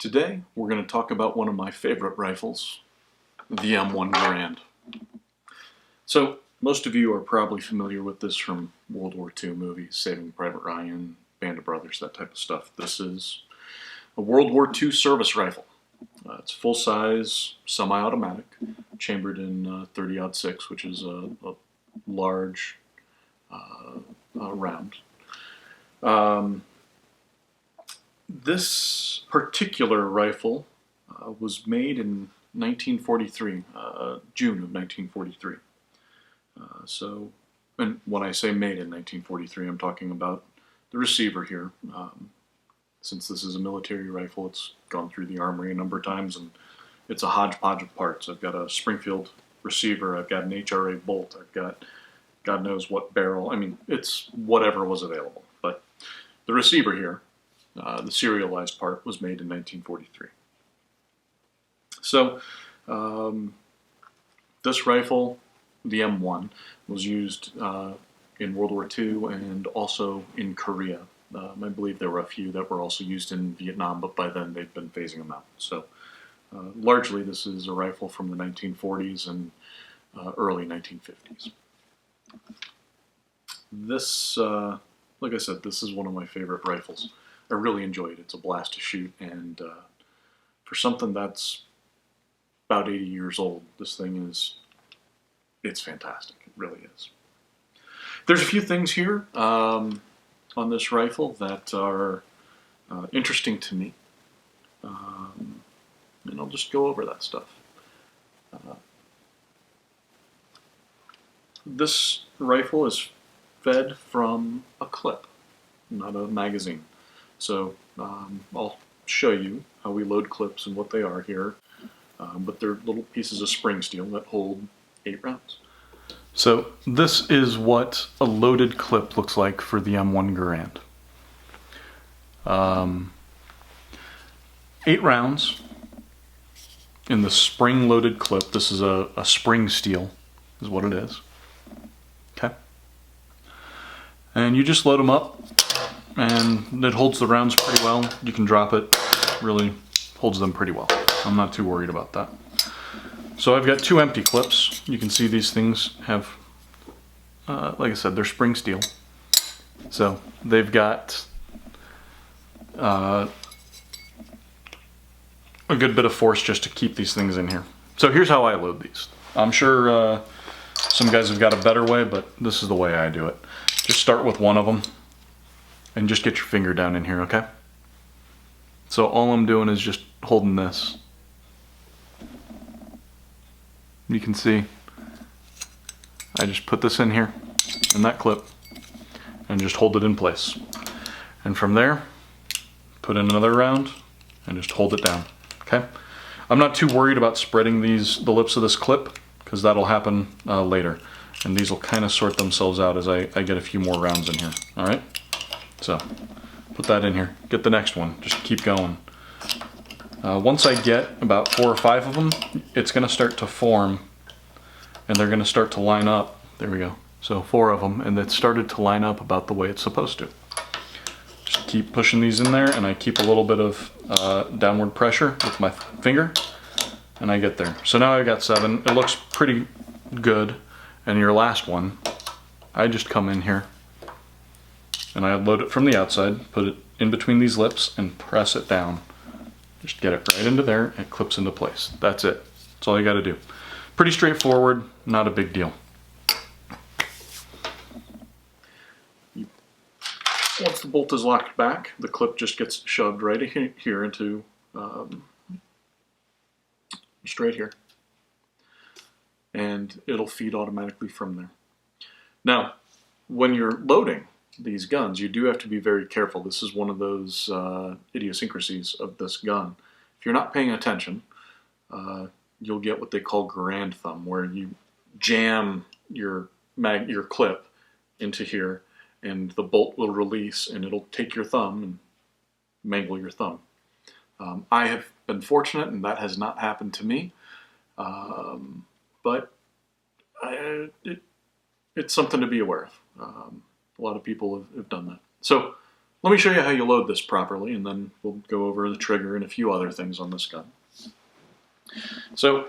Today, we're going to talk about one of my favorite rifles, the M1 Garand. So, most of you are probably familiar with this from World War II movies, Saving Private Ryan, Band of Brothers, that type of stuff. This is a World War II service rifle. It's full-size, semi-automatic, chambered in 30-06, which is a large round. This particular rifle was made in 1943, June of 1943. And when I say made in 1943, I'm talking about the receiver here. Since this is a military rifle, it's gone through the armory a number of times, and it's a hodgepodge of parts. I've got a Springfield receiver, I've got an HRA bolt, I've got God knows what barrel. I mean, it's whatever was available. But the receiver here, the serialized part, was made in 1943. So, this rifle, the M1, was used in World War II and also in Korea. I believe there were a few that were also used in Vietnam, but by then they'd been phasing them out. So, largely this is a rifle from the 1940s and early 1950s. This, like I said, this is one of my favorite rifles. I really enjoy it. It's a blast to shoot, and for something that's about 80 years old, this thing it's fantastic. It really is. There's a few things here on this rifle that are interesting to me, and I'll just go over that stuff. This rifle is fed from a clip, not a magazine. So I'll show you how we load clips and what they are here, but they're little pieces of spring steel that hold 8 rounds. So this is what a loaded clip looks like for the M1 Garand. 8 rounds in the spring-loaded clip. This is a spring steel, is what it is. Okay. And you just load them up, and it holds the rounds pretty well. You can drop it, really holds them pretty well. I'm not too worried about that. So I've got 2 empty clips. You can see these things have, like I said, they're spring steel. So they've got a good bit of force just to keep these things in here. So here's how I load these. I'm sure some guys have got a better way, but this is the way I do it. Just start with one of them and just get your finger down in here, okay? So all I'm doing is just holding this. You can see I just put this in here, in that clip, and just hold it in place. And from there, put in another round and just hold it down, okay? I'm not too worried about spreading the lips of this clip, because that'll happen later. And these will kind of sort themselves out as I get a few more rounds in here, all right? So, put that in here. Get the next one. Just keep going. Once I get about 4 or 5 of them, it's going to start to form, and they're going to start to line up. There we go. So 4 of them, and it started to line up about the way it's supposed to. Just keep pushing these in there, and I keep a little bit of downward pressure with my finger, and I get there. So now I got 7. It looks pretty good. And your last one, I just come in here and I load it from the outside, put it in between these lips, and press it down. Just get it right into there, and it clips into place. That's it. That's all you got to do. Pretty straightforward, not a big deal. Once the bolt is locked back, the clip just gets shoved right here into straight here. And it'll feed automatically from there. Now, when you're loading these guns, you do have to be very careful. This is one of those idiosyncrasies of this gun. If you're not paying attention, you'll get what they call Garand thumb, where you jam your clip into here, and the bolt will release, and it'll take your thumb and mangle your thumb. I have been fortunate, and that has not happened to me. But it's something to be aware of. A lot of people have done that. So let me show you how you load this properly, and then we'll go over the trigger and a few other things on this gun. So,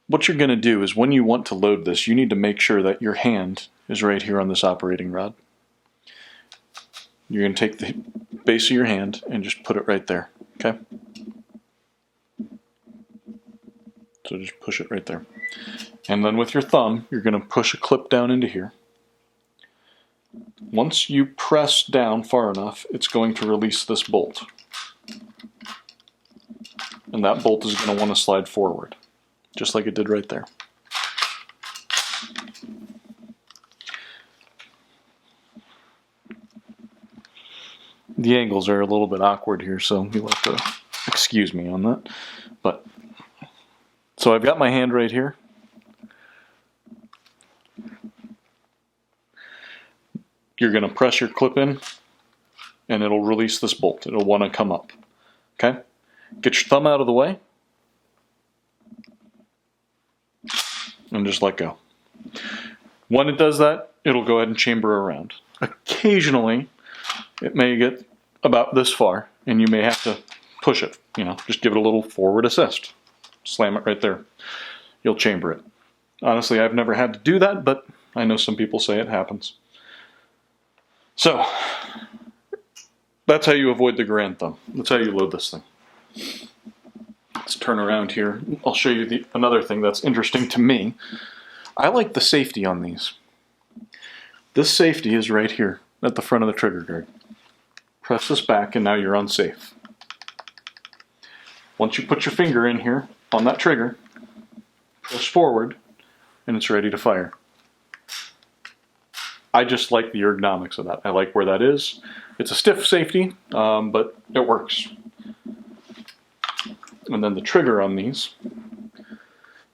what you're going to do is when you want to load this, you need to make sure that your hand is right here on this operating rod. You're going to take the base of your hand and just put it right there, okay? So just push it right there. And then with your thumb, you're going to push a clip down into here. Once you press down far enough, it's going to release this bolt. And that bolt is going to want to slide forward, just like it did right there. The angles are a little bit awkward here, so you'll have to excuse me on that. But so I've got my hand right here. You're going to press your clip in, and it'll release this bolt. It'll want to come up. Okay? Get your thumb out of the way, and just let go. When it does that, it'll go ahead and chamber around. Occasionally, it may get about this far, and you may have to push it. You know, just give it a little forward assist. Slam it right there. You'll chamber it. Honestly, I've never had to do that, but I know some people say it happens. So, that's how you avoid the Garand thumb. That's how you load this thing. Let's turn around here. I'll show you another thing that's interesting to me. I like the safety on these. This safety is right here at the front of the trigger guard. Press this back and now you're unsafe. Once you put your finger in here on that trigger, press forward and it's ready to fire. I just like the ergonomics of that. I like where that is. It's a stiff safety, but it works. And then the trigger on these.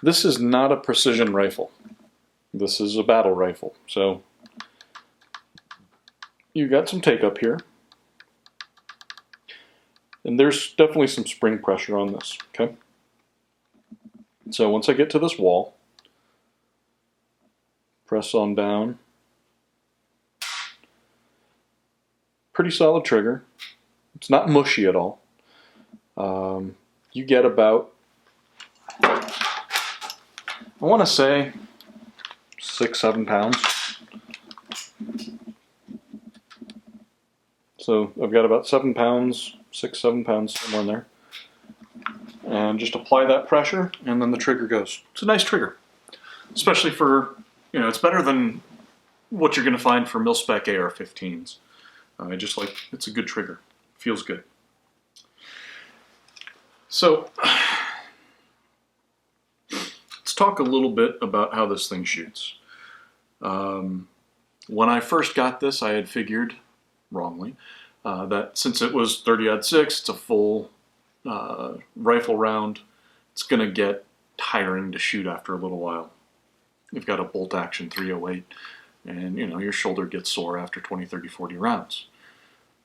This is not a precision rifle. This is a battle rifle. So you got some take up here. And there's definitely some spring pressure on this, okay? So once I get to this wall, press on down. Pretty solid trigger. It's not mushy at all. You get about, I want to say, 6-7 pounds. So I've got about 7 pounds, 6-7 pounds, somewhere in there. And just apply that pressure, and then the trigger goes. It's a nice trigger, especially for, you know, it's better than what you're going to find for mil-spec AR-15s. I just like, it's a good trigger. Feels good. So, let's talk a little bit about how this thing shoots. When I first got this, I had figured, wrongly, that since it was 30-06, it's a full rifle round, it's going to get tiring to shoot after a little while. You've got a bolt action 308. And, you know, your shoulder gets sore after 20, 30, 40 rounds.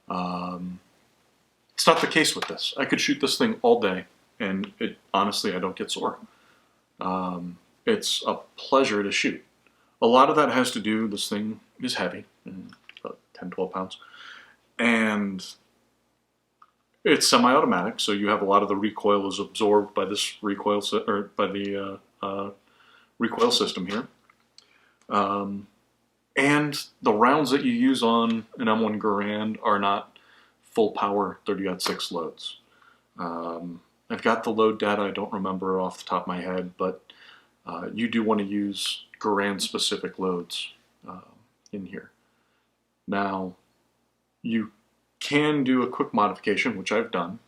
It's not the case with this. I could shoot this thing all day, and honestly, I don't get sore. It's a pleasure to shoot. A lot of that has to do, this thing is heavy, about 10, 12 pounds, and it's semi-automatic, so you have a lot of the recoil is absorbed by this recoil, or by the recoil system here. And the rounds that you use on an M1 Garand are not full power 30-06 loads. I've got the load data, I don't remember off the top of my head, but you do want to use Garand specific loads in here. Now, you can do a quick modification, which I've done,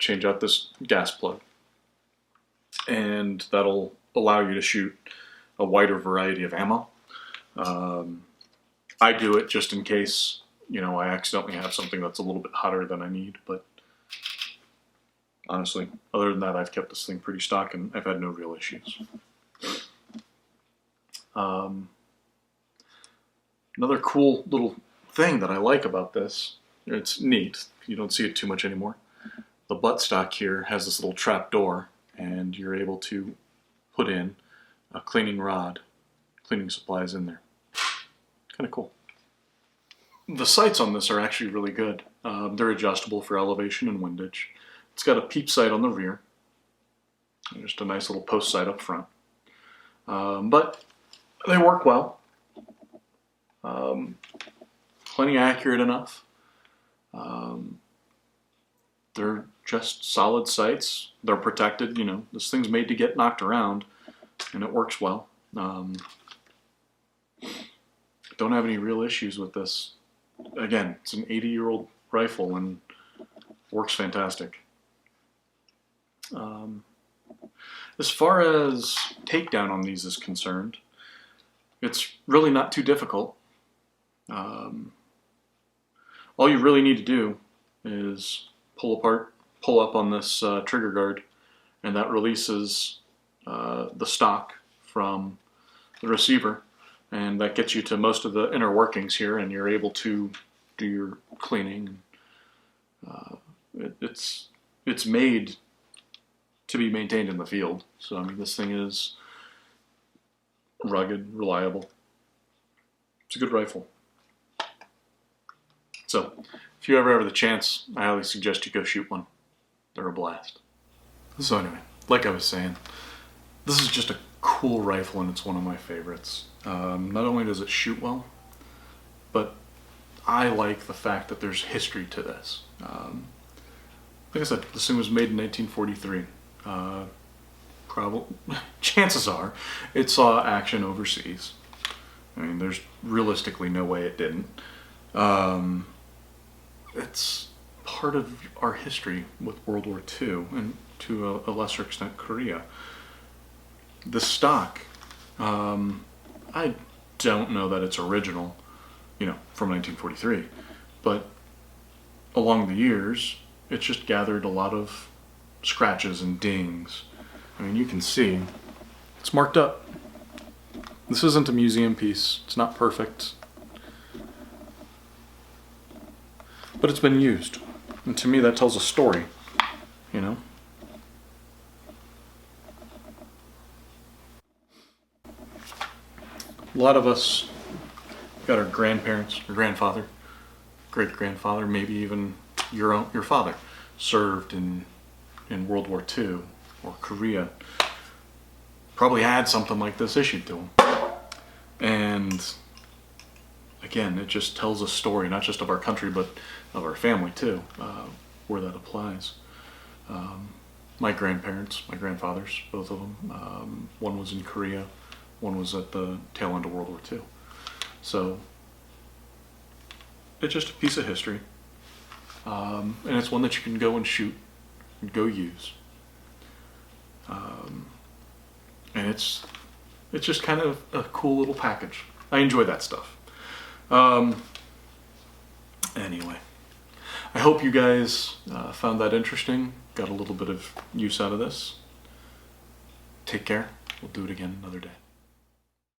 change out this gas plug, and that'll allow you to shoot a wider variety of ammo. I do it just in case, you know, I accidentally have something that's a little bit hotter than I need, but honestly, other than that, I've kept this thing pretty stock and I've had no real issues. Another cool little thing that I like about this, it's neat, you don't see it too much anymore. The buttstock here has this little trap door, and you're able to put in a cleaning rod, cleaning supplies in there. Kind of cool. The sights on this are actually really good. They're adjustable for elevation and windage. It's got a peep sight on the rear. Just a nice little post sight up front. But they work well. Plenty accurate enough. They're just solid sights. They're protected. You know, this thing's made to get knocked around, and it works well. Don't have any real issues with this. Again, it's an 80-year-old rifle and works fantastic. As far as takedown on these is concerned, it's really not too difficult. All you really need to do is pull up on this trigger guard, and that releases the stock from the receiver, and that gets you to most of the inner workings here, and you're able to do your cleaning. It's made to be maintained in the field, so I mean, this thing is rugged, reliable. It's a good rifle. So, if you ever have the chance, I highly suggest you go shoot one. They're a blast. So anyway, like I was saying, this is just a cool rifle and it's one of my favorites. Not only does it shoot well, but I like the fact that there's history to this. Like I said, this thing was made in 1943. Chances are it saw action overseas. I mean, there's realistically no way it didn't. It's part of our history with World War II and to a lesser extent Korea. The stock, I don't know that it's original, you know, from 1943, but along the years, it's just gathered a lot of scratches and dings. I mean, you can see it's marked up. This isn't a museum piece. It's not perfect. But it's been used. And to me, that tells a story, you know? A lot of us got our grandparents, or grandfather, great-grandfather, maybe even your father, served in World War II or Korea. Probably had something like this issued to him. And again, it just tells a story, not just of our country, but of our family too, where that applies. My grandparents, my grandfathers, both of them, one was in Korea, one was at the tail end of World War II. So, it's just a piece of history. And it's one that you can go and shoot, and go use. And it's just kind of a cool little package. I enjoy that stuff. Anyway, I hope you guys found that interesting, got a little bit of use out of this. Take care. We'll do it again another day.